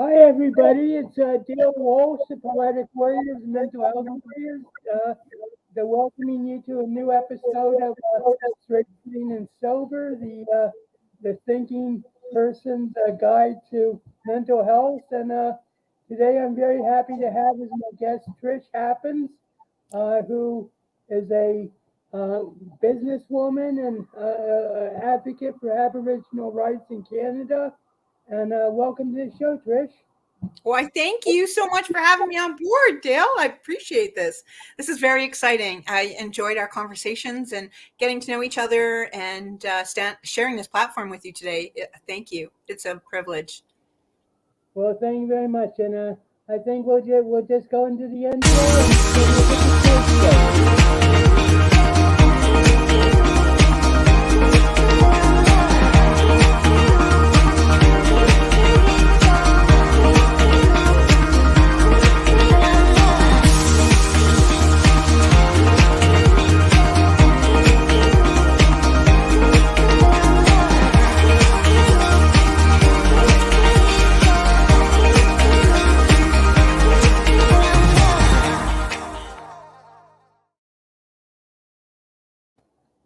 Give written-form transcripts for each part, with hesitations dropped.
Hi, everybody. It's Dale Walsh, the Poetic Warriors, Mental Health Warriors. Uh, they're welcoming you to a new episode of Straight, Clean, and Sober, the thinking person's guide to mental health. And today I'm very happy to have as my guest Trish Happens, who is a uh, businesswoman and advocate for Aboriginal rights in Canada. And welcome to the show, Trish. Well, I thank you so much for having me on board, Dale. I appreciate this. This is very exciting. I enjoyed our conversations and getting to know each other and sharing this platform with you today. Thank you. It's a privilege. Well, thank you very much, and I think we'll just go into the intro, and then we'll get the show started.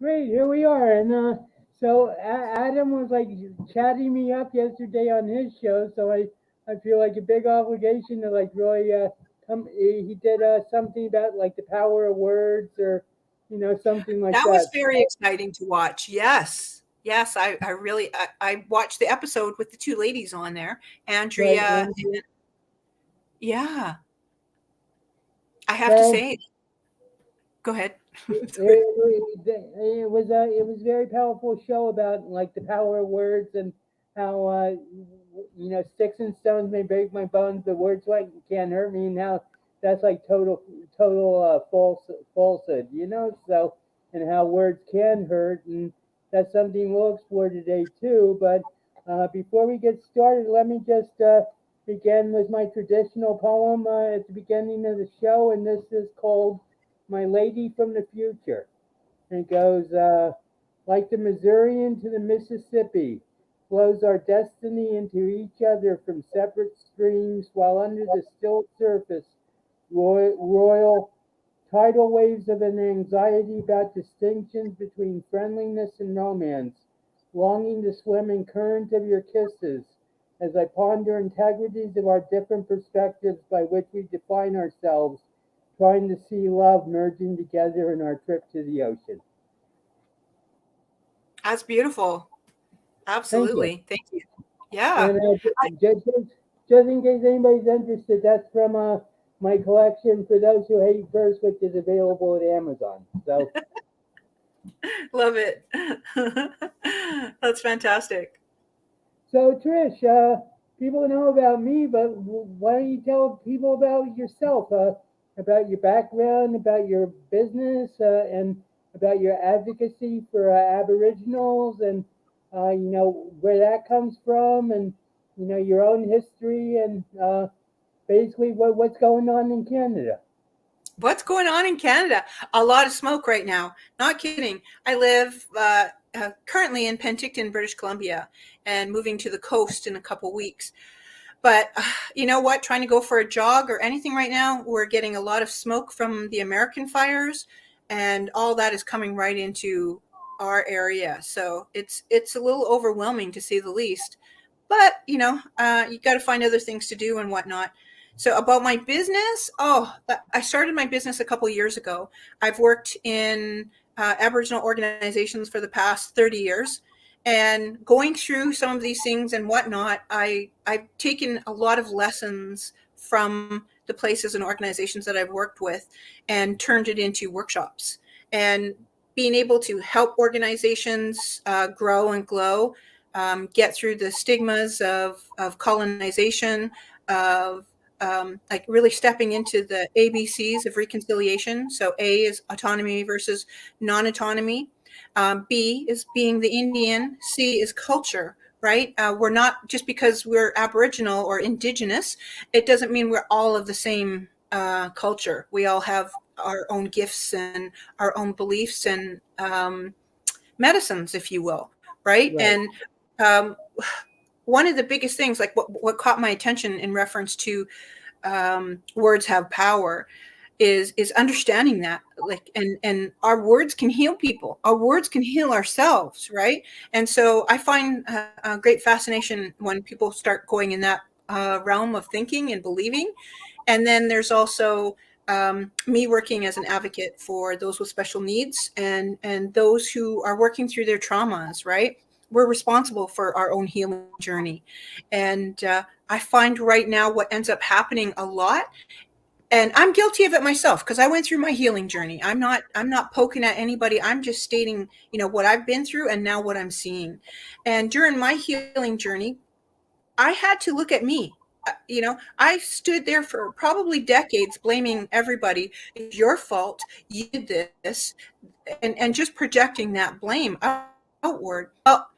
Great, here we are, and so Adam was like chatting me up yesterday on his show, so I feel like a big obligation to like really come. He did something about like the power of words, or something like That was that. very exciting to watch. Yes. Yes, I really I watched the episode with the two ladies on there, Right, Andrea. and Yeah, I have to so say, go ahead. it was a very powerful show about like the power of words and how sticks and stones may break my bones, but words like can't hurt me, and how that's like total falsehood, so, and how words can hurt, and that's something we'll explore today too. But before we get started, let me just begin with my traditional poem at the beginning of the show, and this is called My Lady from the Future. And it goes, like the Missouri into the Mississippi, flows our destiny into each other from separate streams, while under the still surface, royal tidal waves of an anxiety about distinctions between friendliness and romance, longing to swim in current of your kisses, as I ponder integrities of our different perspectives by which we define ourselves, trying to see love merging together in our trip to the ocean. That's beautiful. Thank you. Absolutely. Thank you. Yeah. And just in case anybody's interested, that's from my collection For Those Who Hate Verse, which is available at Amazon. Love it. That's fantastic. So Trish, people know about me, but why don't you tell people about yourself, about your background, about your business, and about your advocacy for Aboriginals, and where that comes from, and your own history, and basically what's going on in Canada. What's going on in Canada? A lot of smoke right now. Not kidding. I live currently in Penticton, British Columbia, and moving to the coast in a couple weeks. But you know what? Trying to go for a jog or anything right now, we're getting a lot of smoke from the American fires, and all that is coming right into our area. So it's a little overwhelming to say the least. But you got to find other things to do and whatnot. So about my business, I started my business a couple years ago. I've worked in Aboriginal organizations for the past 30 years. And going through some of these things and whatnot, I've taken a lot of lessons from the places and organizations that I've worked with and turned it into workshops. And being able to help organizations grow and glow, get through the stigmas of colonization, of like really stepping into the ABCs of reconciliation. So A is autonomy versus non-autonomy. B is being the Indian. C is culture, right? We're not, just because we're Aboriginal or Indigenous, it doesn't mean we're all of the same culture. We all have our own gifts and our own beliefs and medicines, if you will, right? Right. And um, one of the biggest things, like what caught my attention in reference to words have power, is understanding that, like, and our words can heal people, our words can heal ourselves, right? And so I find a great fascination when people start going in that realm of thinking and believing. And then there's also me working as an advocate for those with special needs, and those who are working through their traumas, right? We're responsible for our own healing journey. And I find right now what ends up happening a lot, and I'm guilty of it myself because I went through my healing journey. I'm not poking at anybody. I'm just stating, what I've been through and now what I'm seeing. And during my healing journey, I had to look at me. I stood there for probably decades blaming everybody. It's your fault. You did this, and just projecting that blame outward. Well,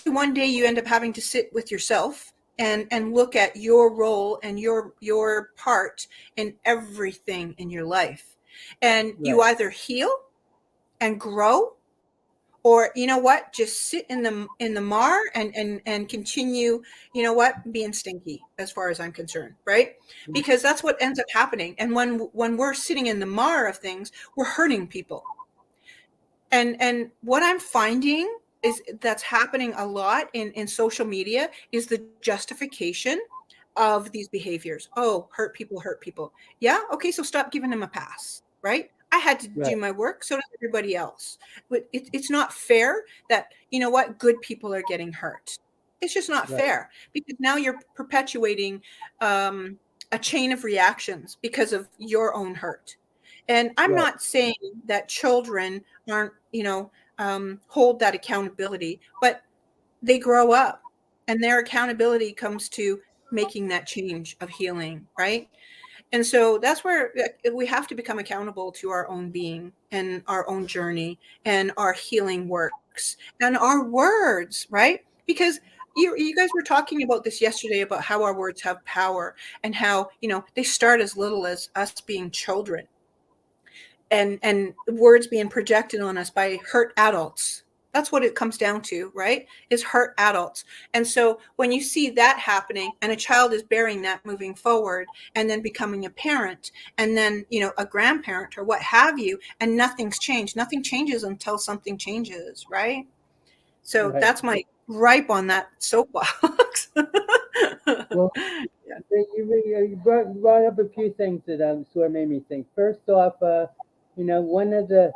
one day you end up having to sit with yourself and look at your role and your part in everything in your life, and you Right. either heal and grow, or just sit in the mar and continue, being stinky, as far as I'm concerned, right? Because that's what ends up happening. And when we're sitting in the mar of things, we're hurting people. And what I'm finding is that's happening a lot in social media is the justification of these behaviors. Oh, hurt people. Yeah, okay, so stop giving them a pass, right? I had to Right. do my work, so does everybody else. But it's not fair that, good people are getting hurt. It's just not Right. fair, because now you're perpetuating a chain of reactions because of your own hurt. And I'm Right. not saying that children aren't, hold that accountability, but they grow up and their accountability comes to making that change of healing, right? And so that's where we have to become accountable to our own being and our own journey and our healing works and our words, right? Because you guys were talking about this yesterday, about how our words have power, and how, they start as little as us being children, and words being projected on us by hurt adults. That's what it comes down to, right? Is hurt adults. And so when you see that happening and a child is bearing that moving forward and then becoming a parent and then, a grandparent or what have you, and nothing's changed. Nothing changes until something changes, right? So Right. that's my gripe on that soapbox. Well, Yeah. you brought up a few things that sort of made me think. First off, one of the,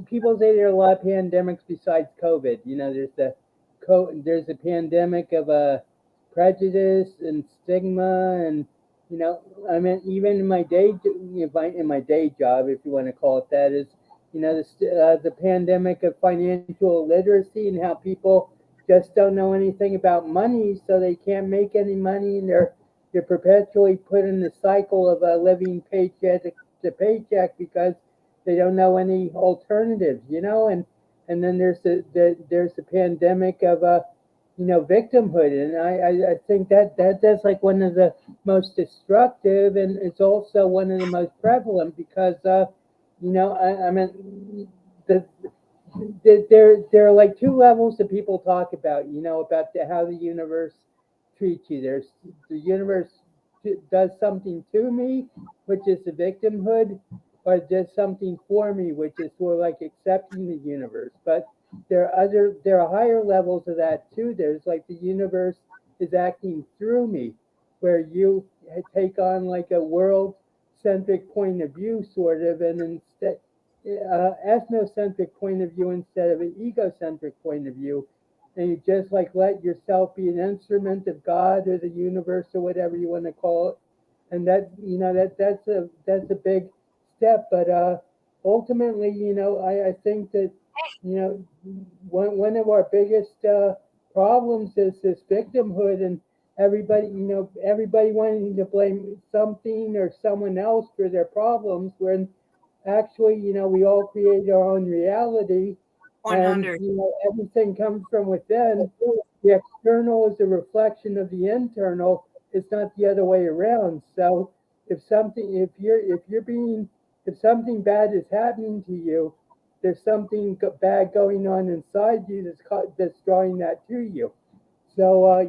people say there are a lot of pandemics besides COVID. There's a pandemic of prejudice and stigma, and I mean, even in my in my day job, if you want to call it that, is the pandemic of financial illiteracy and how people just don't know anything about money, so they can't make any money, and they're perpetually put in the cycle of living paycheck to paycheck because they don't know any alternatives, and then there's the pandemic of victimhood, and I think that's like one of the most destructive, and it's also one of the most prevalent because I mean the there are like two levels that people talk about, about how the universe treats you. There's the universe does something to me, which is the victimhood, or does something for me, which is sort of like accepting the universe. But there are higher levels of that too. There's like the universe is acting through me, where you take on like a world centric point of view, sort of, and instead ethnocentric point of view instead of an egocentric point of view, and you just like let yourself be an instrument of God or the universe or whatever you want to call it, and that that's a big step, but ultimately, I think that one of our biggest problems is this victimhood, and everybody wanting to blame something or someone else for their problems when actually, we all create our own reality, and 100. everything comes from within. The external is a reflection of the internal. It's not the other way around. So if something bad is happening to you, there's something bad going on inside you that's drawing that to you. So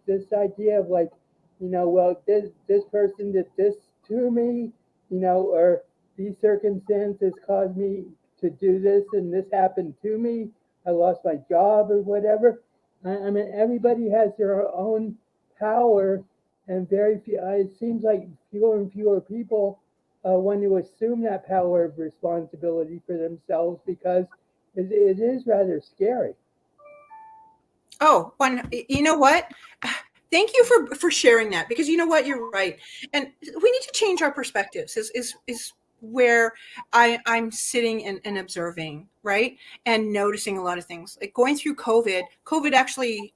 this idea of like, well, this person did this to me, or these circumstances caused me to do this, and this happened to me. I lost my job or whatever. I mean, everybody has their own power, and very few. It seems like fewer and fewer people want to assume that power of responsibility for themselves because it is rather scary. Oh, you know what? Thank you for sharing that, because you know what, you're right, and we need to change our perspectives. Is where I'm sitting and observing, right, and noticing a lot of things. Like going through COVID. COVID actually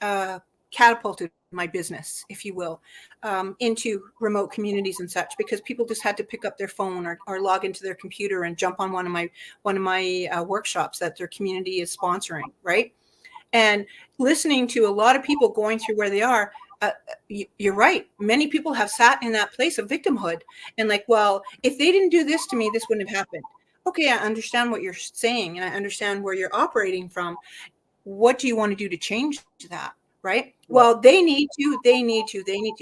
catapulted my business, if you will, into remote communities and such, because people just had to pick up their phone or log into their computer and jump on one of my workshops that their community is sponsoring, right? And listening to a lot of people going through where they are, you're right. Many people have sat in that place of victimhood and like, well, if they didn't do this to me, this wouldn't have happened. Okay, I understand what you're saying and I understand where you're operating from. What do you want to do to change that? Right? Right. Well, they need to.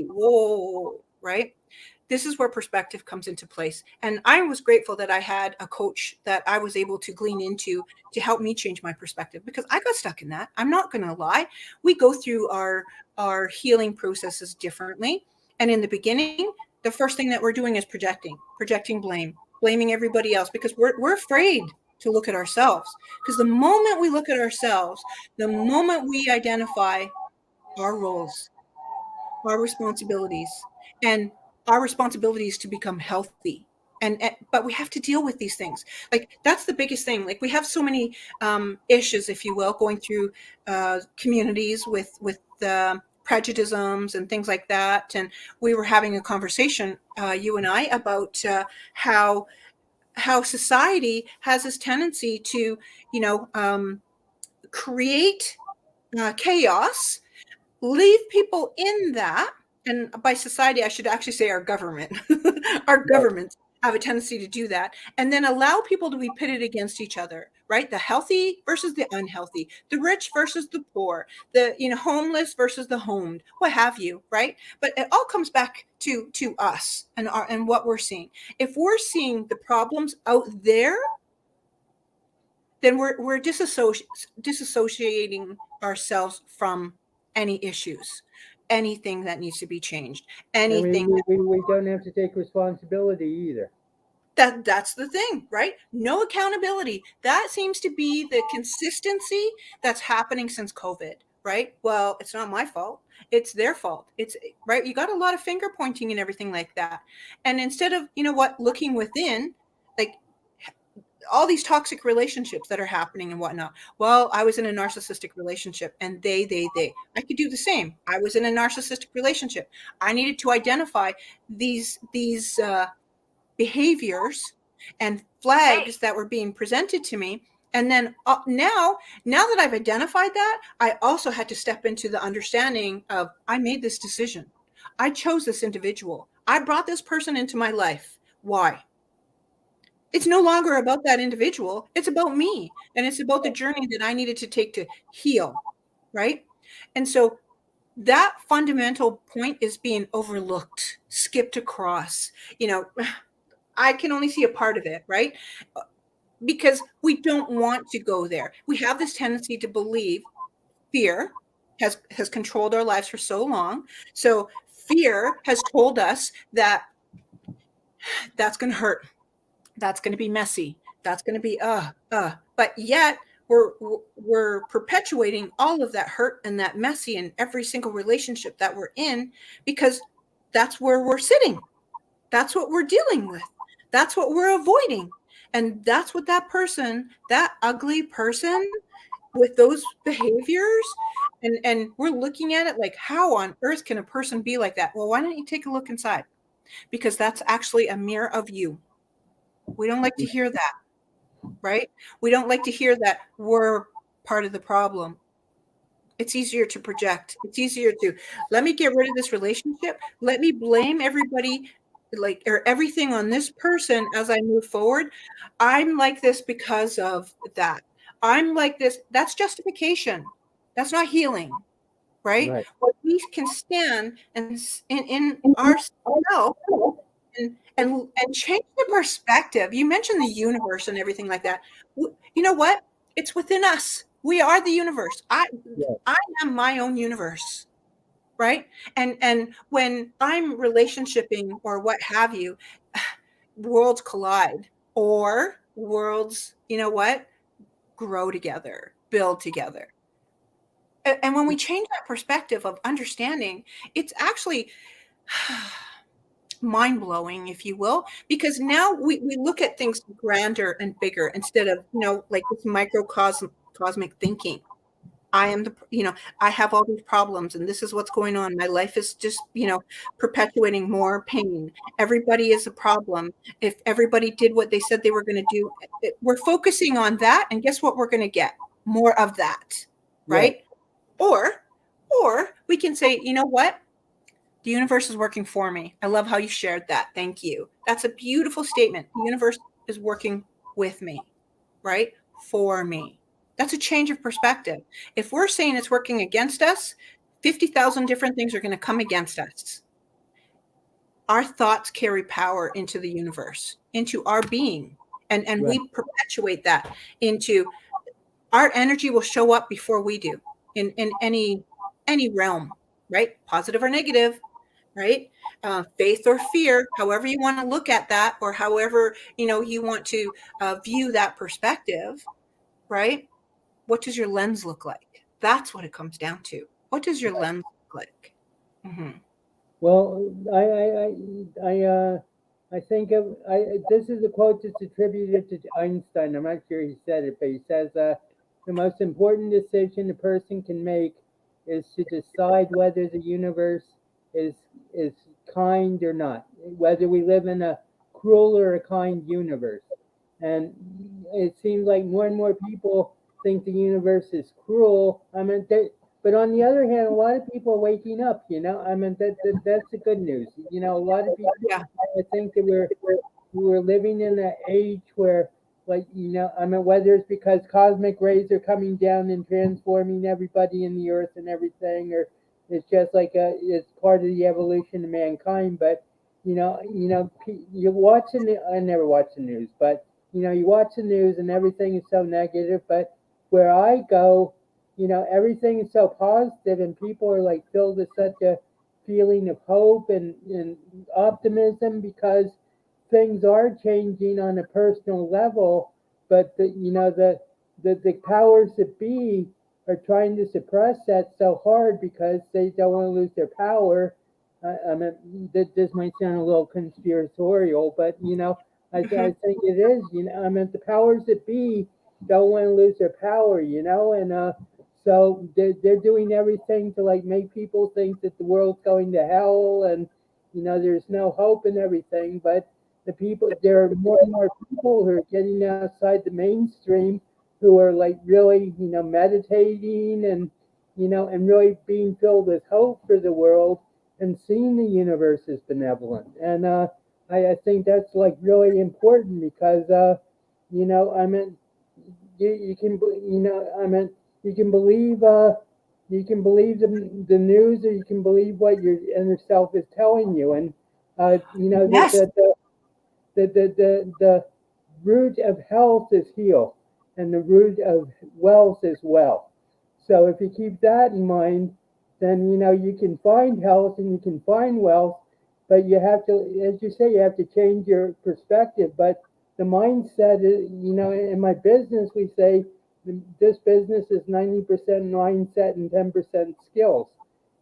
Whoa, right? This is where perspective comes into place. And I was grateful that I had a coach that I was able to glean into to help me change my perspective, because I got stuck in that. I'm not going to lie. We go through our healing processes differently. And in the beginning, the first thing that we're doing is projecting blame, blaming everybody else, because we're afraid to look at ourselves. Because the moment we look at ourselves, the moment we identify our roles, our responsibilities, and our responsibilities to become healthy. And but we have to deal with these things. Like that's the biggest thing. Like we have so many issues, if you will, going through communities with prejudices and things like that. And we were having a conversation, you and I, about how society has this tendency to, you know, create chaos, leave people in that. And by society, I should actually say our government. Our Right. governments have a tendency to do that, and then allow people to be pitted against each other, right? The healthy versus the unhealthy, the rich versus the poor, the homeless versus the homed, what have you, right? But it all comes back to us and what we're seeing. If we're seeing the problems out there, then we're disassociating ourselves from any issues, anything that needs to be changed, And we, anything we, we we don't have to take responsibility either. that's the thing, right? No accountability. That seems to be the consistency that's happening since COVID, right? Well, it's not my fault. It's their fault. It's right. You got a lot of finger pointing and everything like that. And instead of, looking within, like all these toxic relationships that are happening and whatnot. Well, I was in a narcissistic relationship, and they. I could do the same. I was in a narcissistic relationship. I needed to identify these behaviors and flags that were being presented to me. And then now that I've identified that, I also had to step into the understanding of, I made this decision. I chose this individual. I brought this person into my life. Why? It's no longer about that individual. It's about me. And it's about the journey that I needed to take to heal. Right. And so that fundamental point is being overlooked, skipped across. I can only see a part of it, right? Because we don't want to go there. We have this tendency to believe fear has controlled our lives for so long. So fear has told us that that's going to hurt. That's going to be messy. That's going to be but yet we're perpetuating all of that hurt and that messy in every single relationship that we're in, because that's where we're sitting. That's what we're dealing with. That's what we're avoiding. And that's what that ugly person with those behaviors, and we're looking at it like, how on earth can a person be like that? Well, why don't you take a look inside? Because that's actually a mirror of you. We don't like to hear that, right? We don't like to hear that we're part of the problem. It's easier to project. It's easier to, let me get rid of this relationship. Let me blame everybody, like, or everything on this person as I move forward. I'm like this because of that. I'm like this. That's justification. That's not healing. right? Right. When we can stand and in ourselves and change the perspective. You mentioned the universe and everything like that. You know what? It's within us. We are the universe. Yeah. I am my own universe, right? And when I'm relationshiping or what have you, worlds collide or worlds, you know what? Grow together, build together. And when we change that perspective of understanding, it's actually mind blowing, if you will, because now we look at things grander and bigger instead of, like this microcosmic thinking. I am I have all these problems and this is what's going on. My life is just, perpetuating more pain. Everybody is a problem. If everybody did what they said they were going to do, we're focusing on that. And guess what? We're going to get more of that. Right. Right. Or we can say, you know what? The universe is working for me. I love how you shared that. Thank you. That's a beautiful statement. The universe is working with me, right? For me. That's a change of perspective. If we're saying it's working against us, 50,000 different things are going to come against us. Our thoughts carry power into the universe, into our being. And Right. we perpetuate that into our energy will show up before we do in any realm, right? Positive or negative, right? Faith or fear, however you want to look at that, or however you want to view that perspective, right? What does your lens look like? That's what it comes down to. What does your lens look like? Mm-hmm. Well, I think this is a quote that's attributed to Einstein. I'm not sure he said it, but he says, the most important decision a person can make is to decide whether the universe is is kind or not, whether we live in a cruel or a kind universe. And it seems like more and more people think the universe is cruel. I mean, but on the other hand, a lot of people are waking up. I mean, that's the good news. A lot of people, Yeah. I think that we're living in an age where, like, I mean, whether it's because cosmic rays are coming down and transforming everybody in the earth and everything, or it's just like it's part of the evolution of mankind. But you're watching I never watch the news, but you watch the news and everything is so negative. But where I go, everything is so positive and people are like filled with such a feeling of hope and optimism because things are changing on a personal level, but the powers that be are trying to suppress that so hard because they don't want to lose their power. I mean, this might sound a little conspiratorial, but I Mm-hmm. think it is. I mean, the powers that be don't want to lose their power. And so they're doing everything to like make people think that the world's going to hell and there's no hope and everything. But there are more and more people who are getting outside the mainstream who are like really meditating and really being filled with hope for the world and seeing the universe as benevolent. And I think that's like really important because I mean you can I mean you can believe the news or you can believe what your inner self is telling you. And Yes. the root of health is heal, and the root of wealth is wealth. So if you keep that in mind, then you can find health and you can find wealth, but you have to, as you say, you have to change your perspective. But the mindset is, in my business, we say this business is 90% mindset and 10% skills.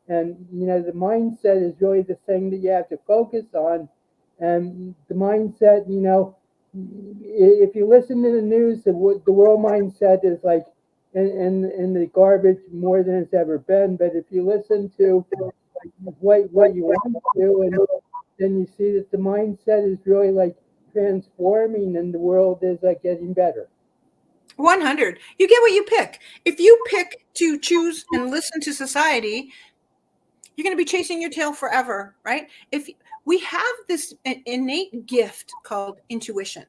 And the mindset is really the thing that you have to focus on. And the mindset, if you listen to the news, the world mindset is like in the garbage more than it's ever been. But if you listen to what you want to do, and then you see that the mindset is really like transforming, and the world is like getting better. 100. You get what you pick. If you pick to choose and listen to society, you're going to be chasing your tail forever, right? If we have this innate gift called intuition,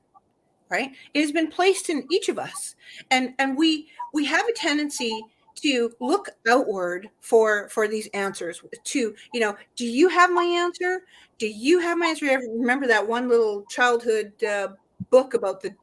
right? It has been placed in each of us, and we have a tendency to look outward for these answers. To, do you have my answer? Do you have my answer? You ever remember that one little childhood book about the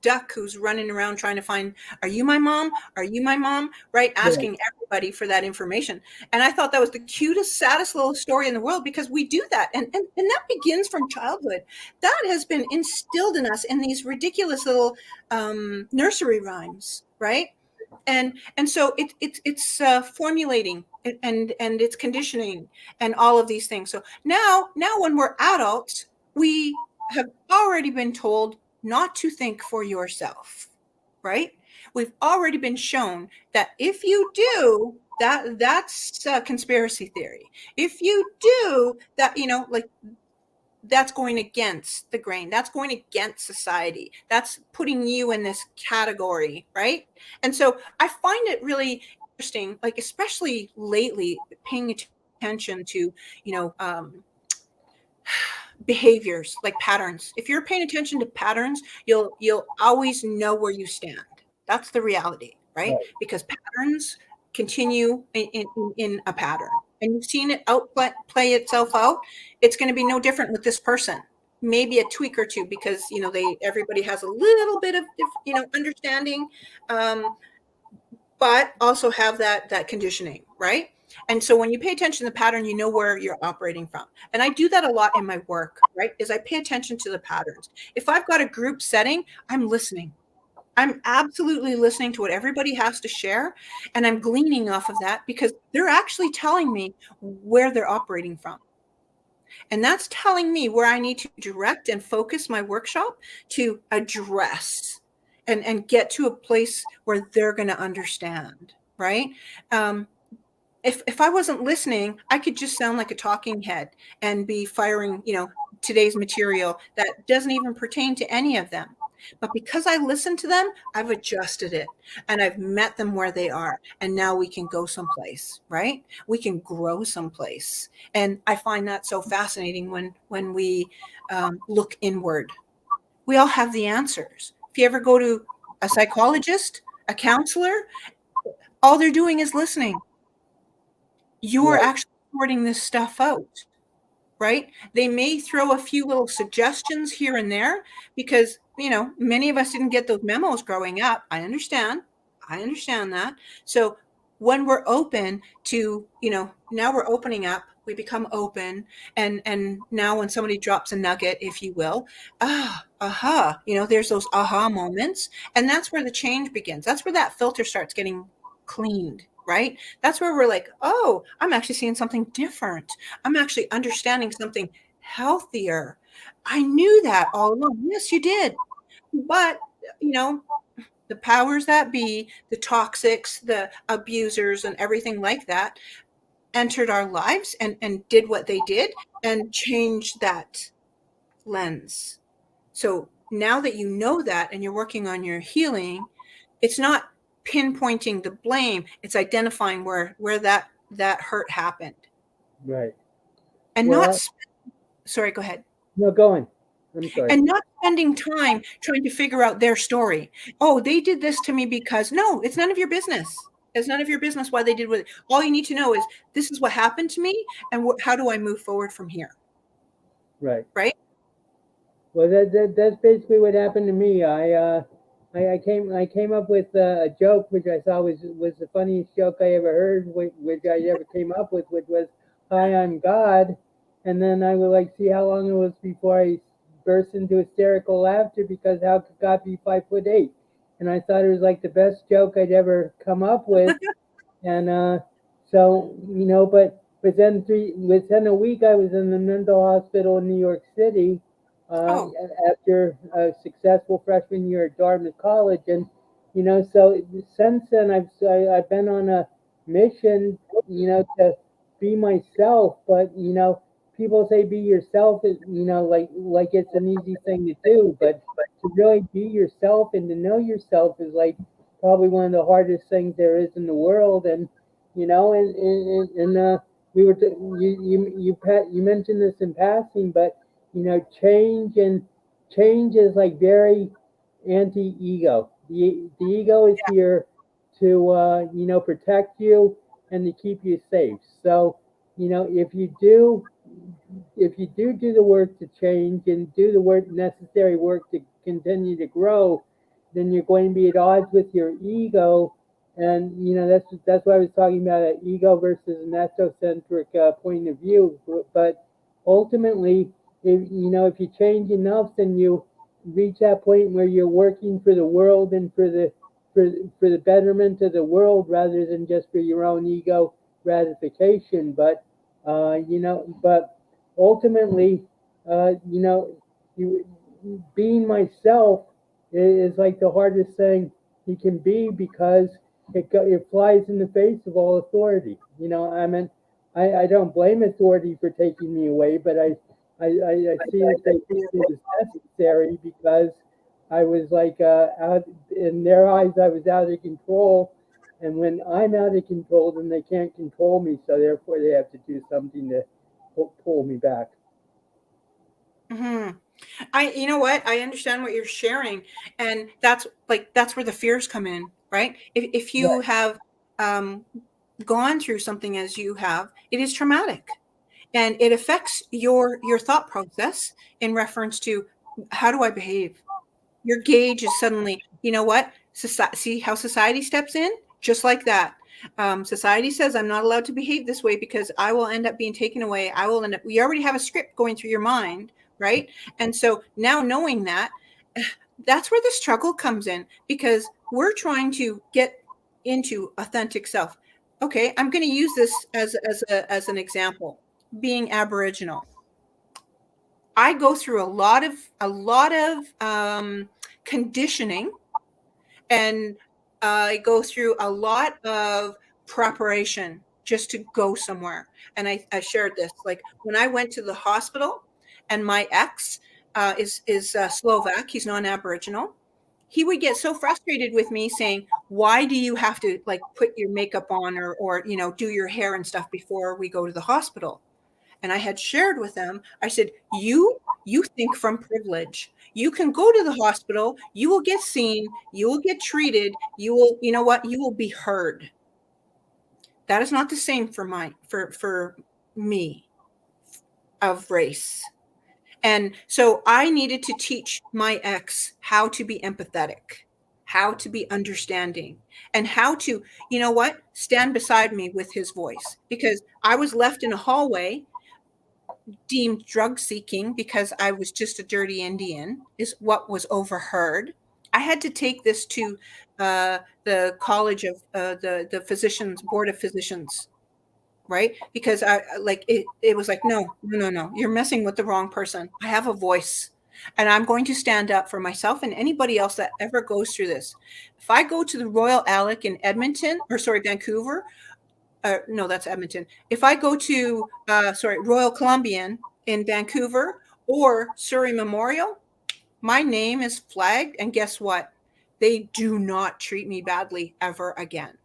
duck who's running around trying to find, are you my mom? Are you my mom? Right? Asking everybody for that information. And I thought that was the cutest, saddest little story in the world, because we do that. And that begins from childhood. That has been instilled in us in these ridiculous little nursery rhymes, right? And so it's formulating and it's conditioning and all of these things. So now when we're adults, we have already been told not to think for yourself, right? We've already been shown that if you do that's a conspiracy theory. If you do that, like, that's going against the grain. That's going against society. That's putting you in this category, right? And so I find it really interesting, like, especially lately, paying attention to, behaviors, like patterns. If you're paying attention to patterns, you'll always know where you stand. That's the reality, right? Because patterns continue in a pattern, and you've seen it play itself out. It's going to be no different with this person. Maybe a tweak or two, because everybody has a little bit of understanding, but also have that conditioning, right? And so when you pay attention to the pattern, you know where you're operating from. And I do that a lot in my work, right? Is I pay attention to the patterns. If I've got a group setting, I'm listening. I'm absolutely listening to what everybody has to share. And I'm gleaning off of that, because they're actually telling me where they're operating from. And that's telling me where I need to direct and focus my workshop to address and get to a place where they're going to understand, right? If I wasn't listening, I could just sound like a talking head and be firing, today's material that doesn't even pertain to any of them. But because I listened to them, I've adjusted it and I've met them where they are. And now we can go someplace, right? We can grow someplace. And I find that so fascinating when we look inward. We all have the answers. If you ever go to a psychologist, a counselor, all they're doing is listening. You're actually sorting this stuff out, right? They may throw a few little suggestions here and there, because, many of us didn't get those memos growing up. I understand that. So when we're open to, now we're opening up, we become open. And now when somebody drops a nugget, if you will, there's those aha moments. And that's where the change begins. That's where that filter starts getting cleaned, right? That's where we're like, oh, I'm actually seeing something different. I'm actually understanding something healthier. I knew that all along. Yes, you did. But, the powers that be, the toxics, the abusers, and everything like that entered our lives and did what they did and changed that lens. So now that you know that and you're working on your healing, it's not pinpointing the blame, it's identifying where that hurt happened. Right. And sorry, go ahead. No, go on. I'm sorry. And not spending time trying to figure out their story. Oh, they did this to me because, no, it's none of your business. It's none of your business why they did what. All you need to know is, this is what happened to me, and how do I move forward from here? Right. Right. Well, that's basically what happened to me. I came up with a joke, which I thought was the funniest joke I ever heard, which I ever came up with, which was, "Hi, I'm God," and then I would see how long it was before I burst into hysterical laughter, because how could God be 5'8"? And I thought it was the best joke I'd ever come up with, and so but within a week I was in the mental hospital in New York City. After a successful freshman year at Dartmouth College, and so since then I've been on a mission, to be myself. But people say be yourself is like it's an easy thing to do, but to really be yourself and to know yourself is probably one of the hardest things there is in the world. And we were you mentioned this in passing, but change is very anti-ego. The ego is here to protect you and to keep you safe. So, if you do the work to change and do the necessary work to continue to grow, then you're going to be at odds with your ego. And that's what I was talking about, an ego versus an esocentric point of view. But ultimately, if you change enough, then you reach that point where you're working for the world and for the betterment of the world rather than just for your own ego gratification. But ultimately, you, being myself is like the hardest thing you can be, because it flies in the face of all authority. I mean, I don't blame authority for taking me away, but I see that they feel it was necessary, because I was like out in their eyes, I was out of control. And when I'm out of control, then they can't control me. So therefore, they have to do something to pull me back. Mm-hmm. You know what? I understand what you're sharing, and that's where the fears come in, right? If you Right. have um, gone through something as you have, it is traumatic, and it affects your thought process in reference to how do I behave. Your gauge is suddenly, you know what? See how society steps in, just like that. Society says I'm not allowed to behave this way because I will end up being taken away. I will end up. We already have a script going through your mind, right? And so now knowing that, that's where the struggle comes in, because we're trying to get into authentic self. Okay, I'm going to use this as an example. Being Aboriginal, I go through a lot of conditioning, and I go through a lot of preparation just to go somewhere. And I shared this, like when I went to the hospital, and my ex is Slovak. He's non-Aboriginal. He would get so frustrated with me saying, "Why do you have to like put your makeup on or do your hair and stuff before we go to the hospital?" And I had shared with them, I said, you think from privilege. You can go to the hospital, you will get seen, you will get treated, you know what, you will be heard. That is not the same for me of race. And so I needed to teach my ex how to be empathetic, how to be understanding, and how to, you know what, stand beside me with his voice, because I was left in a hallway deemed drug seeking because I was just a dirty Indian, is what was overheard. I had to take this to the college of the physicians, board of physicians, right? Because it was like, no, no, no, no, you're messing with the wrong person. I have a voice, and I'm going to stand up for myself and anybody else that ever goes through this. If I go to the Royal Alec in Vancouver, no, that's Edmonton. If I go to, Royal Columbian in Vancouver or Surrey Memorial, my name is flagged. And guess what? They do not treat me badly ever again.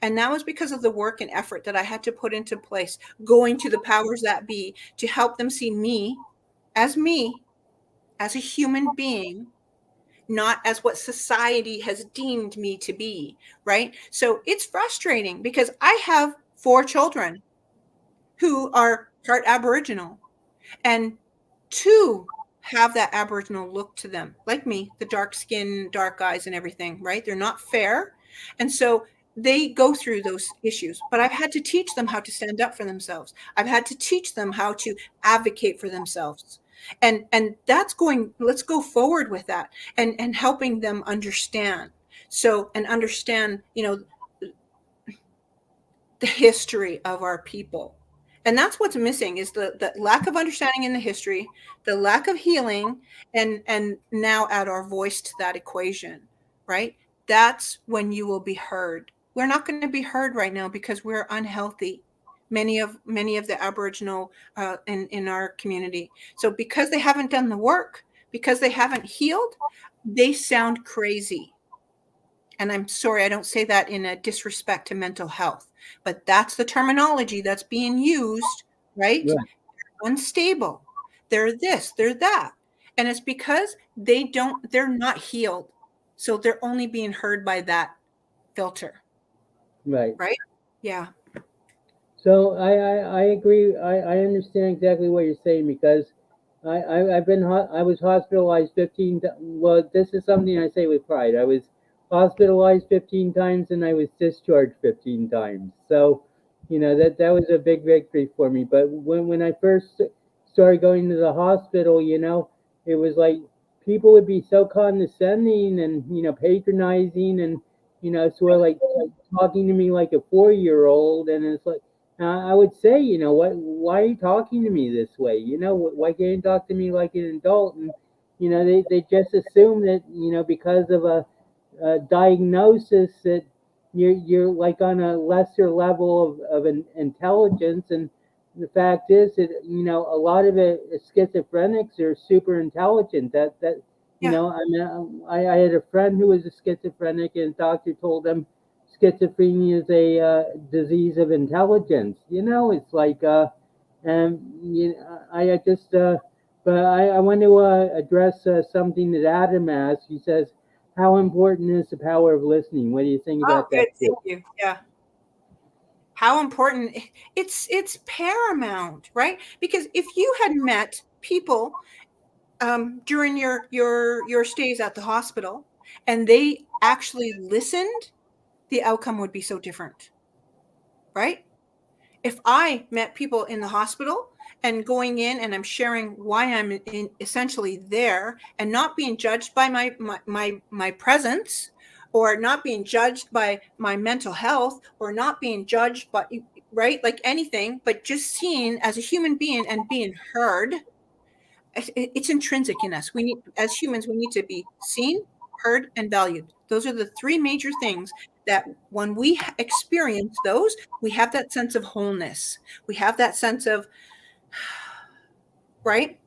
And that was because of the work and effort that I had to put into place, going to the powers that be to help them see me, as a human being, not as what society has deemed me to be, right? So it's frustrating because I have 4 children who are part Aboriginal, and 2 have that Aboriginal look to them, like me, the dark skin, dark eyes, and everything, right? They're not fair. And so they go through those issues, but I've had to teach them how to stand up for themselves. I've had to teach them how to advocate for themselves. And that's going, let's go forward with that, and helping them understand. So, and understand, the history of our people. And that's what's missing, is the lack of understanding in the history, the lack of healing, and now add our voice to that equation, right? That's when you will be heard. We're not going to be heard right now because we're unhealthy. Many of the Aboriginal in our community. So because they haven't done the work, because they haven't healed, they sound crazy. And I'm sorry, I don't say that in a disrespect to mental health, but that's the terminology that's being used, right? Right. Unstable. They're this, they're that. And it's because they're not healed. So they're only being heard by that filter. Right. right? Yeah. So I agree. I understand exactly what you're saying because I was hospitalized 15. Well, this is something I say with pride. I was hospitalized 15 times and I was discharged 15 times. So, that was a big victory for me. But when I first started going to the hospital, it was like people would be so condescending and patronizing and sort of like talking to me like a 4-year-old, and it's like I would say, what? Why are you talking to me this way? Why can't you talk to me like an adult? And they just assume that because of a diagnosis that you're like on a lesser level of intelligence. And the fact is that a lot of it schizophrenics are super intelligent. That Yeah. I mean, I had a friend who was a schizophrenic, and the doctor told him schizophrenia is a disease of intelligence. It's like, and I just, but I want to address something that Adam asked. He says, "How important is the power of listening?" What do you think Oh, about that, good. too? Thank you. Yeah. How important, it's paramount, right? Because if you had met people during your stays at the hospital and they actually listened, the outcome would be so different, right? If I met people in the hospital and going in and I'm sharing why I'm essentially there and not being judged by my presence, or not being judged by my mental health, or not being judged by, right, like anything, but just seen as a human being and being heard, it's intrinsic in us. We need, as humans, we need to be seen, heard, and valued. Those are the three major things that when we experience those, we have that sense of wholeness. We have that sense of, right?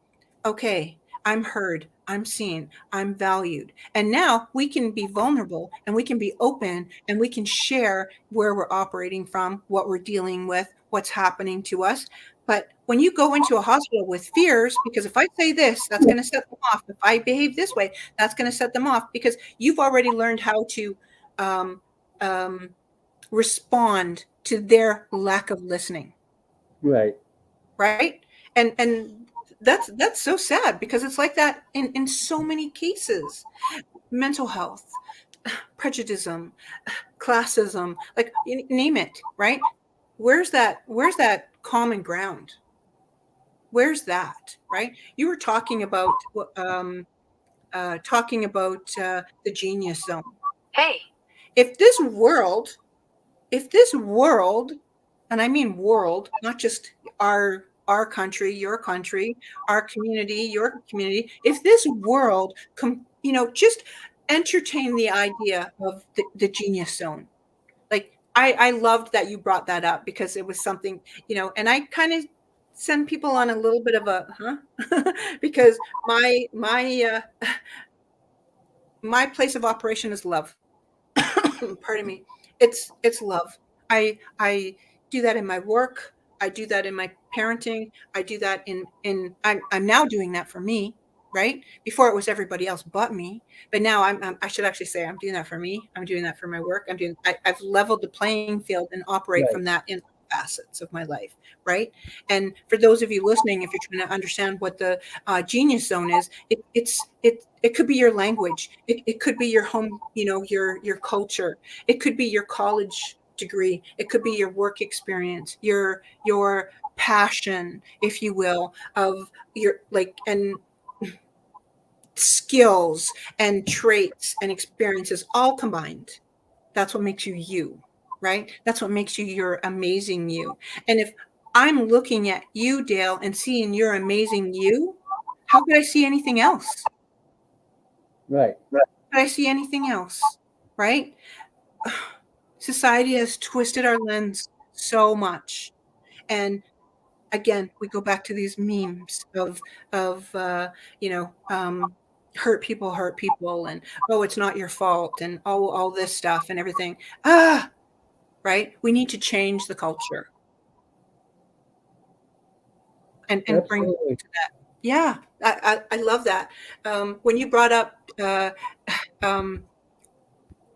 Okay, I'm heard, I'm seen, I'm valued. And now we can be vulnerable and we can be open and we can share where we're operating from, what we're dealing with, what's happening to us. But when you go into a hospital with fears, because if I say this, that's going to set them off. If I behave this way, that's going to set them off, because you've already learned how to um, um, respond to their lack of listening, Right. right? And that's so sad, because it's like that in so many cases. Mental health, prejudice, classism, like name it, right? Where's that common ground? Where's that, right? You were talking about the genius zone. Hey, if this world if this world, and I mean world, not just our country, our community, your community, if this world just entertain the idea of the genius zone. Like, I loved that you brought that up, because it was something, and I kind of send people on a little bit of a because my place of operation is love. Pardon me. It's love. I do that in my work. I do that in my parenting. I do that in I'm now doing that for me, right? Before it was everybody else but me, but now I should actually say I'm doing that for me. I'm doing that for my work. I've leveled the playing field and operate Right. from that in facets of my life, right? And for those of you listening, if you're trying to understand what the genius zone is, it could be your language, it could be your home, your culture, it could be your college degree, it could be your work experience, your passion, if you will, of your, like, and skills and traits and experiences all combined. That's what makes you you, right? That's what makes you your amazing you. And if I'm looking at you, Dale, and seeing your amazing you, how could I see anything else? Right. Could I see anything else? Right? Society has twisted our lens so much. And again, we go back to these memes of hurt people, and oh, it's not your fault, and oh, all this stuff and everything. Right? We need to change the culture and bring Absolutely. to that. Yeah, I love that. When you brought up um,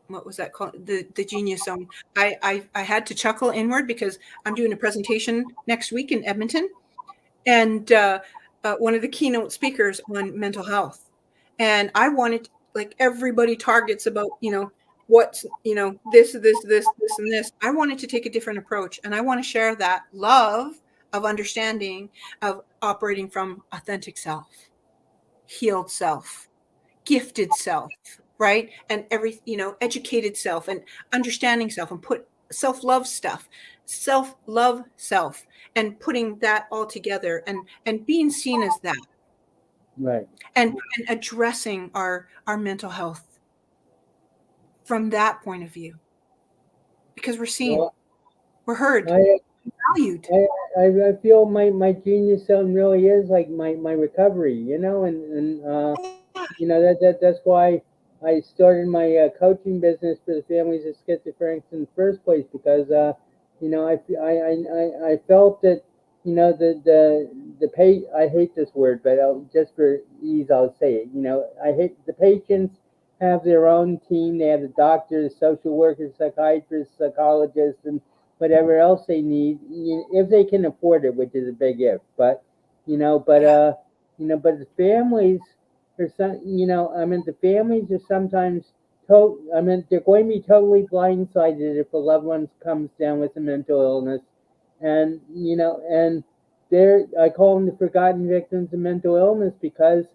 what was that called? The genius zone. I had to chuckle inward because I'm doing a presentation next week in Edmonton, and one of the keynote speakers on mental health, and I wanted, like everybody targets about, what's, this and this. I wanted to take a different approach, and I want to share that love of understanding, of operating from authentic self, healed self, gifted self, right? And educated self and understanding self, and put self-love stuff, self-love self, and putting that all together, and being seen as that, Right. and addressing our mental health from that point of view, because we're seen, Well, we're heard, I valued. I feel my genius zone really is like my recovery, and that's why I started my coaching business for the families of schizophrenics in the first place, because I felt that the pay I hate this word, but just for ease I'll say it. I hate the patients have their own team. They have the doctors, social workers, psychiatrists, psychologists, and whatever else they need, if they can afford it, which is a big if. But Yeah. but the families are some, the families are sometimes they're going to be totally blindsided if a loved one comes down with a mental illness, and I call them the forgotten victims of mental illness, because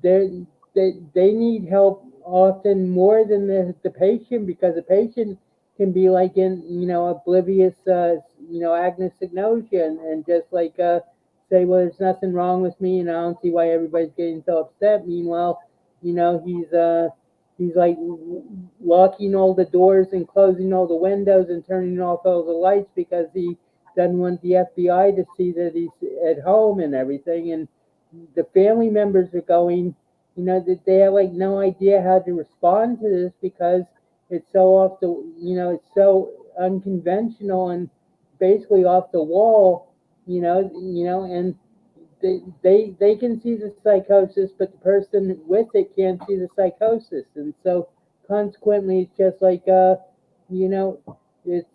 they they need help often more than the patient, because the patient can be like in oblivious agnosia, and just like say, well, there's nothing wrong with me, and I don't see why everybody's getting so upset. Meanwhile, he's like locking all the doors and closing all the windows and turning off all the lights because he doesn't want the FBI to see that he's at home and everything. And the family members are going, that they have like no idea how to respond to this, because it's so off the, it's so unconventional and basically off the wall, and they can see the psychosis, but the person with it can't see the psychosis, and so consequently, it's just like you know, it's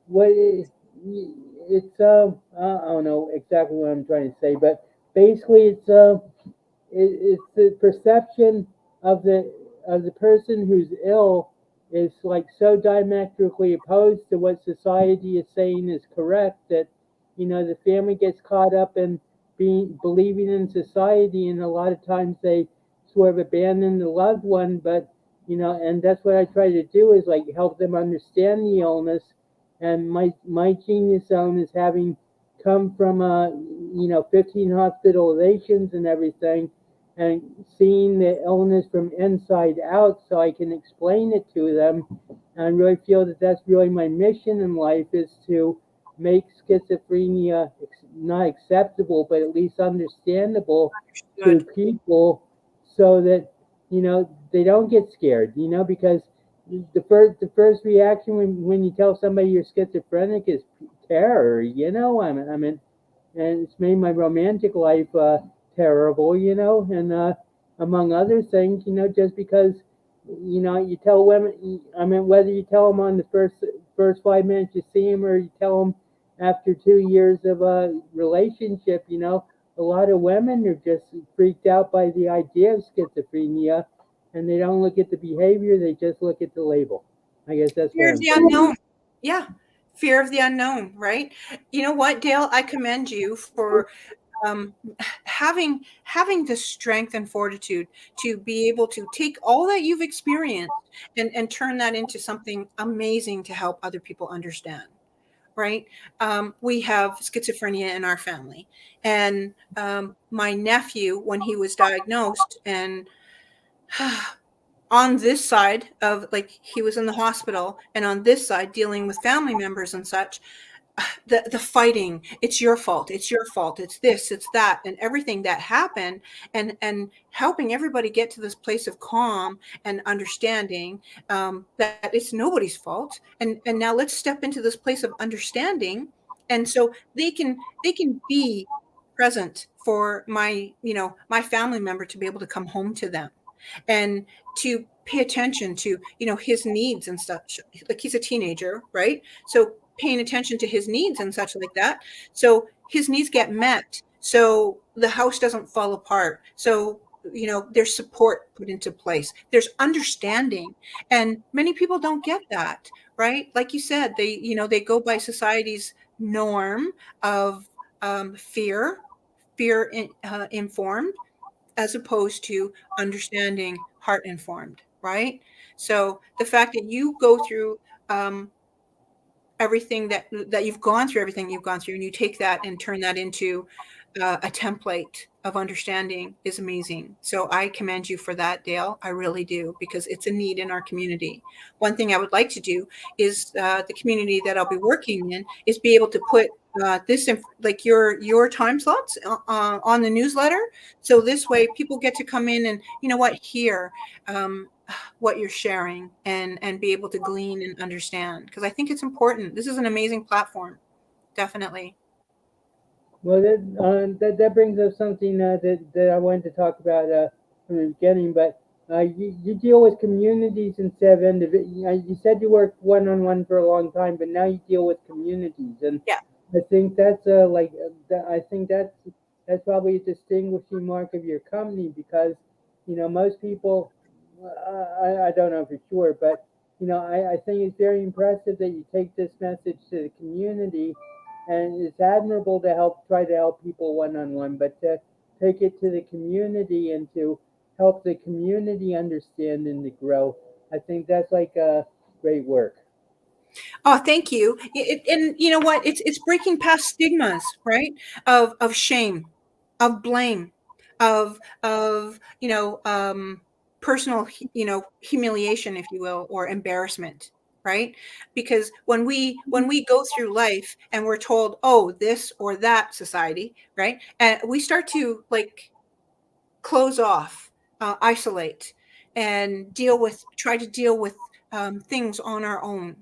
what it's I don't know exactly what I'm trying to say, but basically, it's the perception of the person who's ill is like so diametrically opposed to what society is saying is correct, that the family gets caught up in believing in society, and a lot of times they sort of abandon the loved one. But and that's what I try to do, is like help them understand the illness. And my genius zone is having come from 15 hospitalizations and everything, and seeing the illness from inside out, so I can explain it to them. And I really feel that that's really my mission in life, is to make schizophrenia not acceptable, but at least understandable to Good. people, so that they don't get scared. Because the first reaction when you tell somebody you're schizophrenic is terror. I mean, and it's made my romantic life terrible, and among other things, just because you tell women, I mean, whether you tell them on the first 5 minutes you see them, or you tell them after 2 years of a relationship, a lot of women are just freaked out by the idea of schizophrenia, and they don't look at the behavior; they just look at the label. I guess that's what Fear of I'm the saying. unknown. Yeah. Fear of the unknown, right? You know what, Dale? I commend you for um, having the strength and fortitude to be able to take all that you've experienced, and turn that into something amazing to help other people understand. Right? We have schizophrenia in our family, and my nephew, when he was diagnosed, and on this side of, like, he was in the hospital, and on this side dealing with family members and such, the fighting, it's your fault, it's your fault, it's this, it's that, and everything that happened, and helping everybody get to this place of calm and understanding, that it's nobody's fault, and now let's step into this place of understanding, and so they can be present for my family member to be able to come home to them, and to pay attention to, his needs and such. Like, he's a teenager, right? So paying attention to his needs and such like that. So his needs get met. So the house doesn't fall apart. So, there's support put into place. There's understanding. And many people don't get that, right? Like you said, they go by society's norm of fear informed, as opposed to understanding heart informed, right? So the fact that you go through everything that you've gone through, everything you've gone through, and you take that and turn that into a template of understanding is amazing. So I commend you for that, Dale. I really do, because it's a need in our community. One thing I would like to do is the community that I'll be working in is be able to put like your time slots on the newsletter. So this way people get to come in and, hear what you're sharing and be able to glean and understand, because I think it's important. This is an amazing platform. Definitely. Well, that brings up something that I wanted to talk about from the beginning. But you deal with communities instead of individuals. You said you worked one-on-one for a long time, but now you deal with communities, and Yeah. I think that's I think that's probably a distinguishing mark of your company, because most people, I don't know for sure, but I think it's very impressive that you take this message to the community, and it's admirable to try to help people one-on-one, but to take it to the community and to help the community understand and to grow, I think that's like great work. Oh, thank you. And you know what? It's breaking past stigmas, right? Of shame, of blame, of personal humiliation, if you will, or embarrassment, right? Because when we go through life and we're told, oh, this or that society, right, and we start to like close off, isolate, and try to deal with things on our own,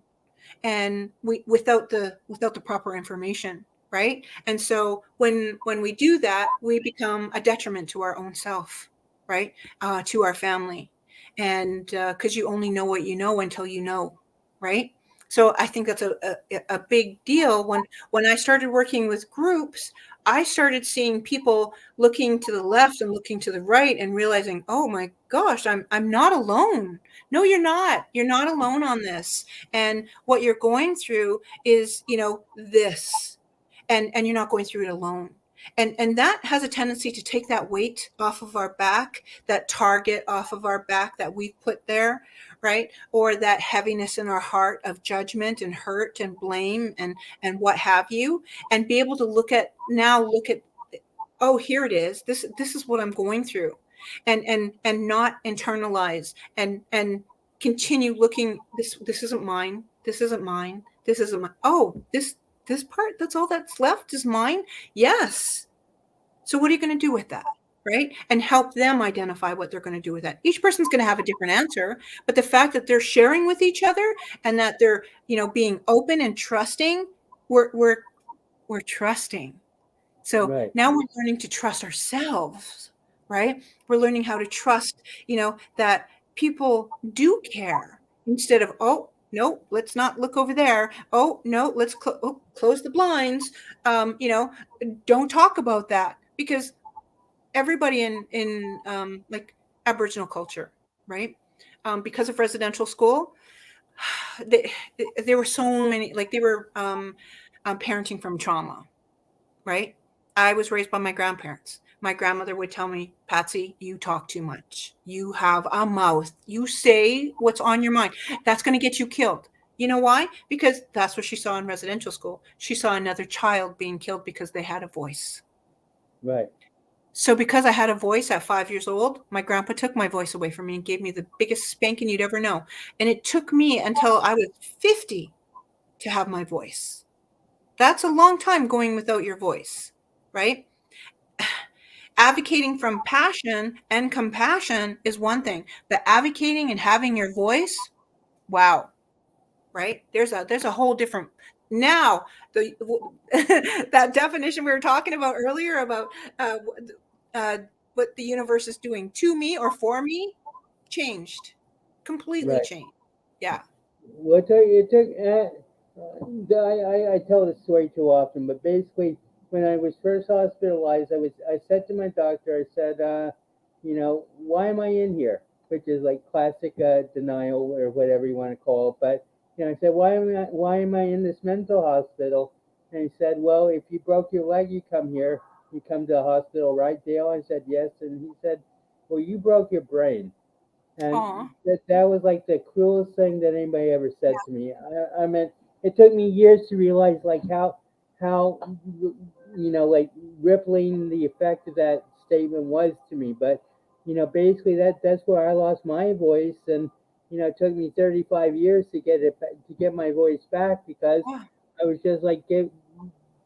and without the proper information, right? And so when we do that, we become a detriment to our own self, right? To our family, and because you only know what you know until you know, right? So I think that's a big deal. When I started working with groups, I started seeing people looking to the left and looking to the right and realizing, oh my gosh, I'm not alone. No, you're not. You're not alone on this. And what you're going through is, this, and you're not going through it alone. And that has a tendency to take that weight off of our back, that target off of our back that we've put there, right? Or that heaviness in our heart of judgment and hurt and blame and what have you, and be able to look at, oh, here it is. This is what I'm going through, and not internalize and continue looking. This isn't mine. This isn't mine. This isn't mine. Oh, this part. That's all that's left is mine. Yes. So what are you going to do with that? Right? And help them identify what they're going to do with that. Each person's going to have a different answer, but the fact that they're sharing with each other and that they're, being open and trusting, we're trusting. So Right. now we're learning to trust ourselves, right? We're learning how to trust, that people do care, instead of, oh, no, let's not look over there. Oh, no, let's close the blinds. Don't talk about that, because everybody in like Aboriginal culture, right? Because of residential school, they, there were so many, like they were parenting from trauma, right? I was raised by my grandparents. My grandmother would tell me, Patsy, you talk too much. You have a mouth. You say what's on your mind. That's going to get you killed. You know why? Because that's what she saw in residential school. She saw another child being killed because they had a voice. Right. So because I had a voice at 5 years old, my grandpa took my voice away from me and gave me the biggest spanking you'd ever know. And it took me until I was 50 to have my voice. That's a long time going without your voice, right? Advocating from passion and compassion is one thing, but advocating and having your voice, wow, right? There's a whole different, now the that definition we were talking about earlier about uh, uh, what the universe is doing to me or for me changed. Completely Right. changed. Yeah. Well, I tell this story too often, but basically, when I was first hospitalized, I said to my doctor, I said, why am I in here? Which is like classic denial or whatever you want to call it. But I said, why am I in this mental hospital? And he said, well, if you broke your leg, you come here. You come to the hospital, right, Dale? I said, yes. And he said, well, you broke your brain. And Aw. that was like the cruelest thing that anybody ever said to me. I mean, it took me years to realize like how like rippling the effect of that statement was to me. But basically that's where I lost my voice, and it took me 35 years to get my voice back because Yeah. I was just like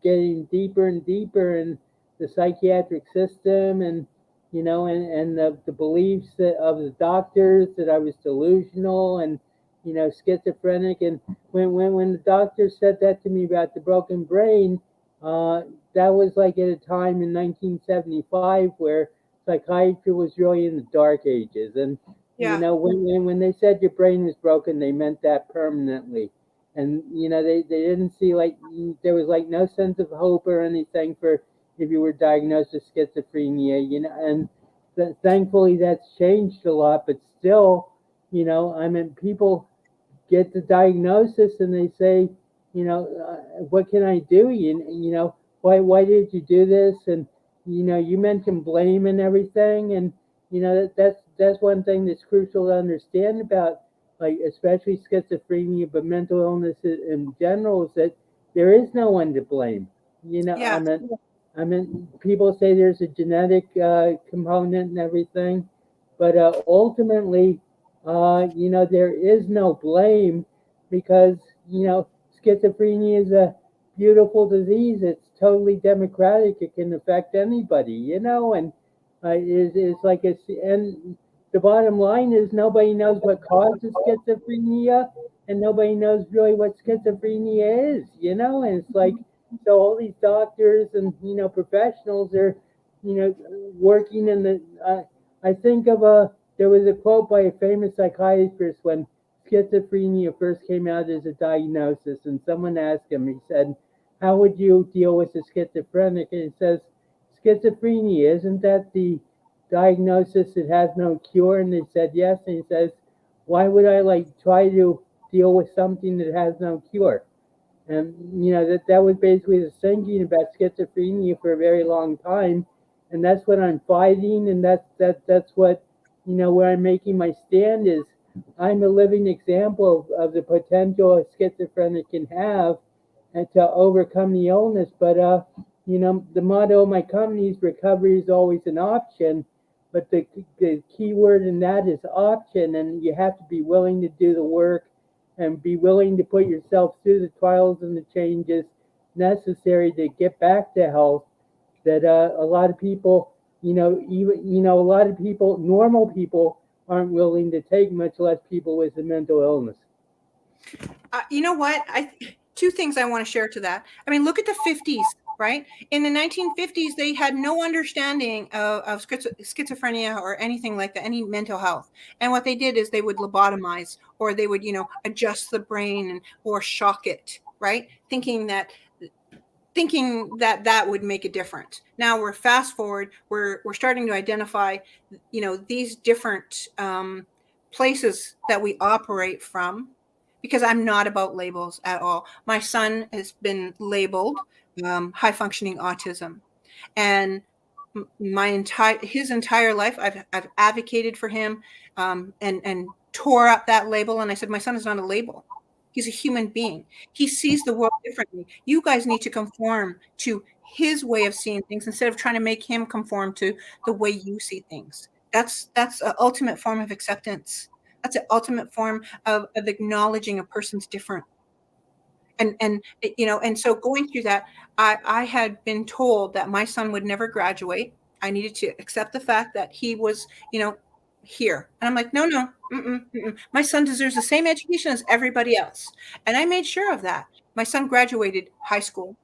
getting deeper and deeper in the psychiatric system, and and the beliefs of the doctors that I was delusional and schizophrenic. And when the doctor said that to me about the broken brain, uh, that was like at a time in 1975 where psychiatry was really in the dark ages. And Yeah. when they said your brain was broken, they meant that permanently. And they didn't see like there was like no sense of hope or anything for if you were diagnosed with schizophrenia. And thankfully that's changed a lot, but still, I mean, people get the diagnosis and they say, what can I do? Why did you do this? And you mentioned blame and everything, and that's one thing that's crucial to understand about like especially schizophrenia, but mental illness in general is that there is no one to blame. Yeah. I mean, people say there's a genetic component and everything, but ultimately, there is no blame because schizophrenia is a beautiful disease. It's totally democratic. It can affect anybody, and it's like and the bottom line is nobody knows what causes schizophrenia, and nobody knows really what schizophrenia is, and it's like so all these doctors and professionals are working in the. I think of there was a quote by a famous psychiatrist when schizophrenia first came out as a diagnosis, and someone asked him, he said, how would you deal with a schizophrenic? And he says, schizophrenia, isn't that the diagnosis that has no cure? And they said yes. And he says, why would I like try to deal with something that has no cure? And that was basically the thinking about schizophrenia for a very long time, and that's what I'm fighting, and that's what where I'm making my stand is I'm a living example of the potential a schizophrenic can have, and to overcome the illness. But the motto of my company is recovery is always an option, but the key word in that is option, and you have to be willing to do the work and be willing to put yourself through the trials and the changes necessary to get back to health. That a lot of people, even a lot of people, normal people, aren't willing to take, much less people with a mental illness. You know what? Two things I want to share to that. I mean, look at the 50s, right? In the 1950s, they had no understanding of schizophrenia or anything like that, any mental health. And what they did is they would lobotomize, or they would, adjust the brain or shock it, right? Thinking that that would make a difference. Now we're fast forward, we're starting to identify, these different places that we operate from, because I'm not about labels at all. My son has been labeled high functioning autism, and his entire life I've advocated for him, and tore up that label. And I said, my son is not a label. He's a human being. He sees the world differently. You guys need to conform to his way of seeing things instead of trying to make him conform to the way you see things. That's an ultimate form of acceptance. That's an ultimate form of acknowledging a person's different. And so going through that, I had been told that my son would never graduate. I needed to accept the fact that he was, here. And I'm like, no, no, my son deserves the same education as everybody else. And I made sure of that. My son graduated high school,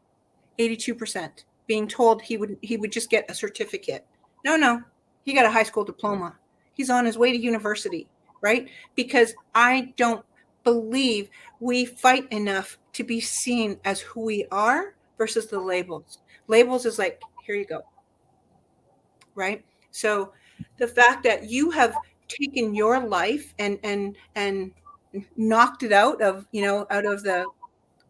82%, being told he would just get a certificate. No, no, he got a high school diploma. He's on his way to university. right? Because I don't believe we fight enough to be seen as who we are versus the labels. Labels is like, here you go, right? So the fact that you have taken your life and knocked it out of, out of the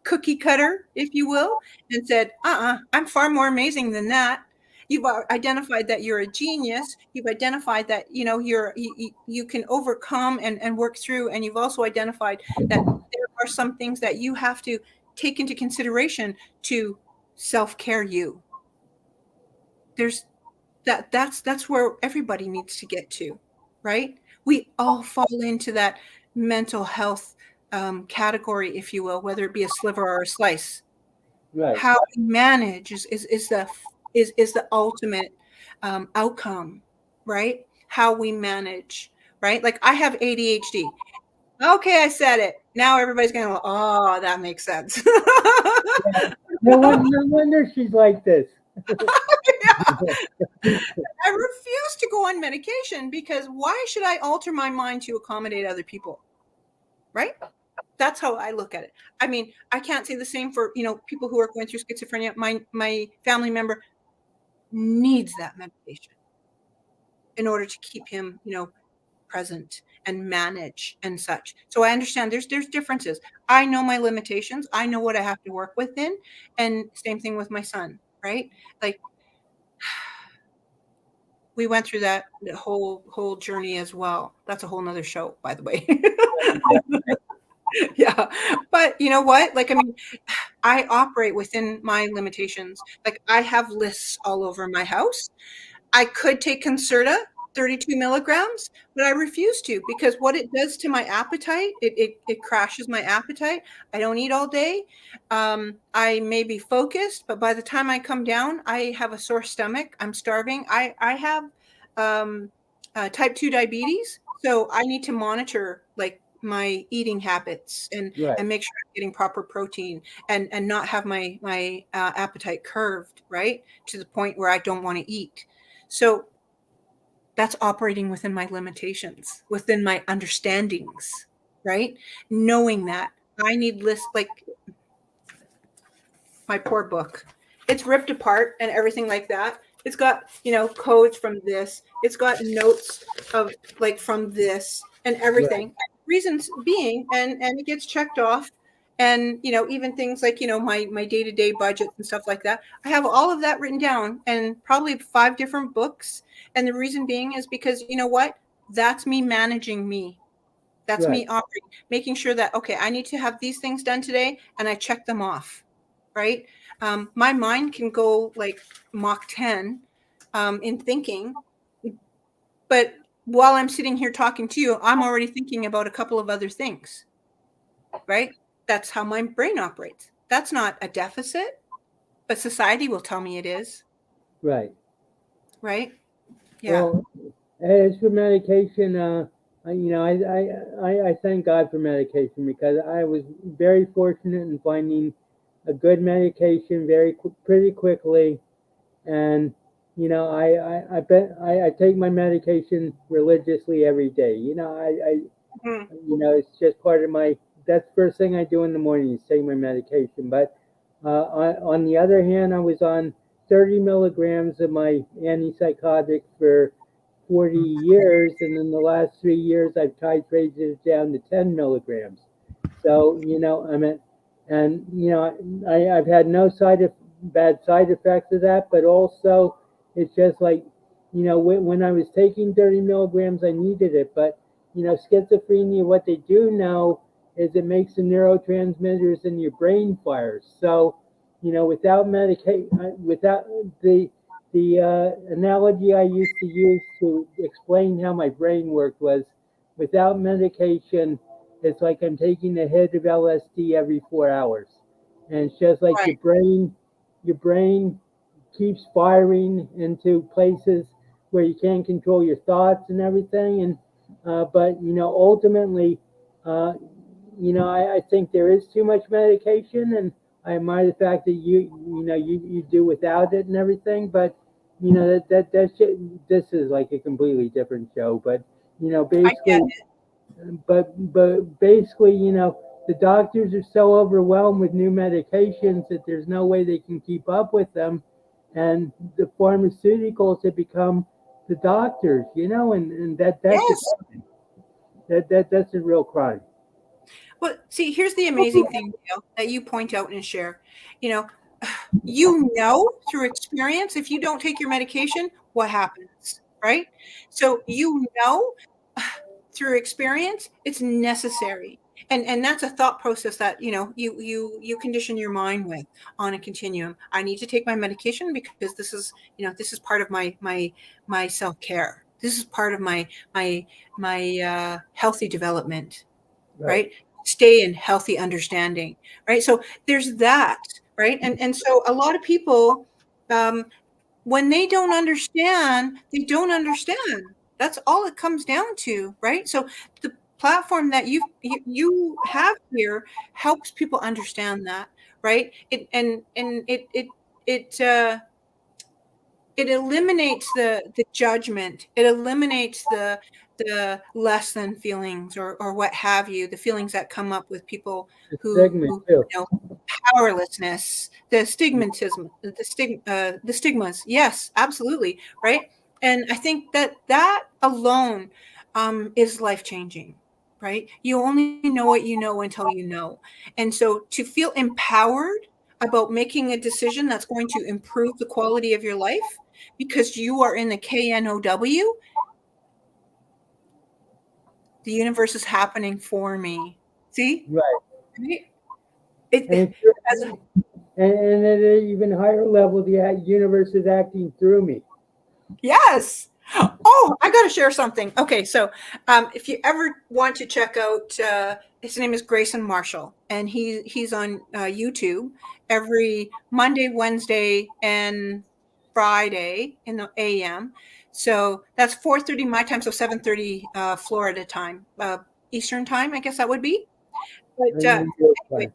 cookie cutter, if you will, and said, I'm far more amazing than that. You've identified that you're a genius. You've identified that, you can overcome and work through. And you've also identified that there are some things that you have to take into consideration to self-care you. There's that's where everybody needs to get to, right? We all fall into that mental health category, if you will, whether it be a sliver or a slice. Right. How we manage is the ultimate outcome, right? How we manage, right? Like I have ADHD. Okay, I said it. Now everybody's going, oh, that makes sense. No wonder she's like this. Yeah. I refuse to go on medication because why should I alter my mind to accommodate other people? Right? That's how I look at it. I mean, I can't say the same for, people who are going through schizophrenia. My family member needs that medication in order to keep him, present and manage and such. So I understand there's differences. I know my limitations. I know what I have to work within. And same thing with my son, right? Like we went through that whole journey as well. That's a whole nother show, by the way. Yeah. But you know what? Like, I mean, I operate within my limitations. Like I have lists all over my house. I could take Concerta, 32 milligrams, but I refuse to because what it does to my appetite, it crashes my appetite. I don't eat all day. I may be focused, but by the time I come down, I have a sore stomach. I'm starving. I have type 2 diabetes, so I need to monitor like my eating habits and make sure I'm getting proper protein and not have my appetite curved, right, to the point where I don't want to eat. So that's operating within my limitations, within my understandings, right? Knowing that I need lists, like my poor book. It's ripped apart and everything like that. It's got, codes from this. It's got notes of like from this and everything. Right. Reasons being, and it gets checked off. And, even things like, my day-to-day budgets and stuff like that. I have all of that written down and probably 5 different books. And the reason being is because, you know what? That's me managing me. That's me operating, making sure that, okay, I need to have these things done today and I check them off, right? My mind can go like Mach 10 in thinking, but while I'm sitting here talking to you, I'm already thinking about a couple of other things, right? That's how my brain operates. That's not a deficit, but society will tell me it is. Right. Right? Yeah. Well, as for medication, I thank God for medication because I was very fortunate in finding a good medication pretty quickly, and I take my medication religiously every day. It's just part of my. That's the first thing I do in the morning is take my medication. But on the other hand, I was on 30 milligrams of my antipsychotic for 40 years, and in the last 3 years, I've titrated it down to 10 milligrams. So, I've had no bad side effects of that, but also it's just like, when I was taking 30 milligrams, I needed it. But, schizophrenia, what they do know is it makes the neurotransmitters in your brain fire. So, without without the analogy I used to use to explain how my brain worked was, without medication, it's like I'm taking a hit of LSD every 4 hours. And it's just like your brain keeps firing into places where you can't control your thoughts and everything. And but ultimately, I think there is too much medication, and I admire the fact that you do without it and everything. But that's this is like a completely different show. But basically, but basically, the doctors are so overwhelmed with new medications that there's no way they can keep up with them, and the pharmaceuticals have become the doctors, and that's a Yes. that's a real crime. Well, see, here's the amazing thing, Dale, that you point out and share. You know, through experience, if you don't take your medication, what happens, right? So through experience, it's necessary. And that's a thought process that you condition your mind with on a continuum. I need to take my medication because this is part of my self-care. This is part of my healthy development, Right. right? Stay in healthy understanding, right? So there's that, right? And so a lot of people, um, when they don't understand. That's all it comes down to, right? So the platform that you have here helps people understand that, right? It eliminates the judgment. It eliminates the less than feelings or what have you, the feelings that come up with people The who stigma who too. you know powerlessness, the stigmas. Yes, absolutely, right? And I think that alone is life changing, right? You only know what you know until you know, and so to feel empowered about making a decision that's going to improve the quality of your life because you are in the KNOW, the universe is happening for me. See? Right. Right? And It, if you're, as a, and at an even higher level, the universe is acting through me. yes. Oh, I got to share something. Okay, so if you ever want to check out, his name is Grayson Marshall, and he's on YouTube every Monday, Wednesday, and Friday in the AM. So that's 4:30 my time, so 7:30 Florida time, Eastern time, I guess that would be. But And you're anyway, fine.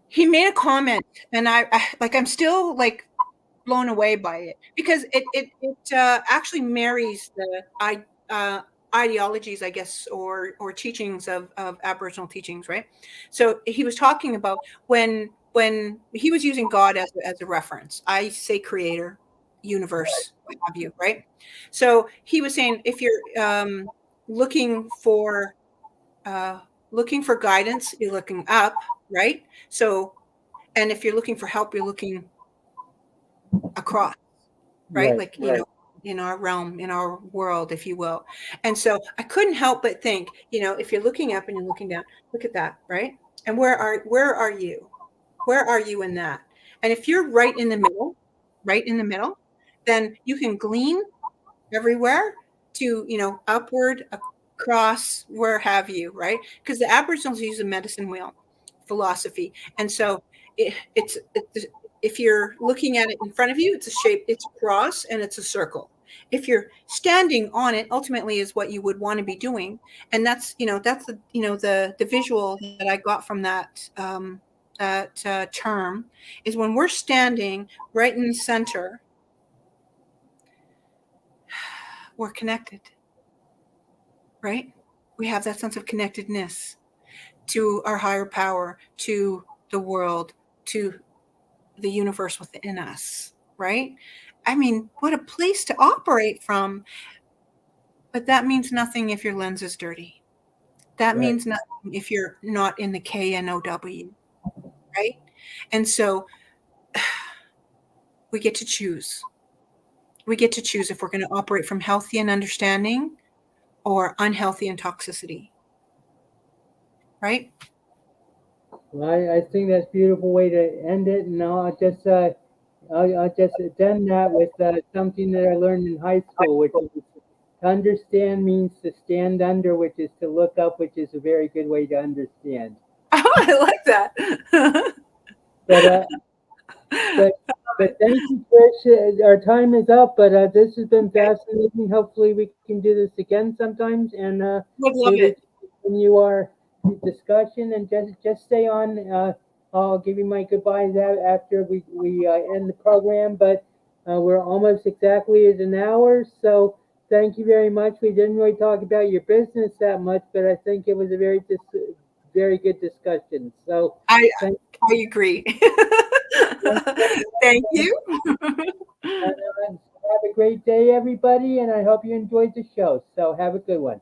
he made a comment, and I'm still like blown away by it because it actually marries the ideologies, I guess, or teachings of Aboriginal teachings, right? So he was talking about when he was using God as a reference. I say creator, universe, what have you, right? So he was saying if you're looking for uh, looking for guidance, you're looking up, right? So, and if you're looking for help, you're looking across, right? Right. Like, in our realm, in our world, if you will. And so I couldn't help but think, if you're looking up and you're looking down, look at that, right? And where are you? Where are you in that? And if you're right in the middle, then you can glean everywhere to, upward, across, where have you, right? Because the Aboriginals use a medicine wheel philosophy. And so it's if you're looking at it in front of you, it's a shape, it's a cross and it's a circle. If you're standing on it, ultimately is what you would want to be doing. And that's the visual that I got from that term is when we're standing right in the center, we're connected, right? We have that sense of connectedness to our higher power, to the world, to the universe within us, right? I mean, what a place to operate from. But that means nothing if your lens is dirty. That Right. means nothing if you're not in the KNOW, right? And so we get to choose. We get to choose if we're going to operate from healthy and understanding or unhealthy and toxicity, right? Well, I think that's a beautiful way to end it, and I'll just end that with something that I learned in high school, which is to understand means to stand under, which is to look up, which is a very good way to understand. Oh, I like that. But but thank you, Trish. Our time is up, but this has been Okay. fascinating. Hopefully, we can do this again sometimes, and Would love maybe we it. can continue our discussion. And just stay on. I'll give you my goodbyes after we end the program, but we're almost exactly at an hour. So thank you very much. We didn't really talk about your business that much, but I think it was a very good discussion. So I thank, I agree. thank you Thank very you. much. And, have a great day, everybody, and I hope you enjoyed the show. So have a good one.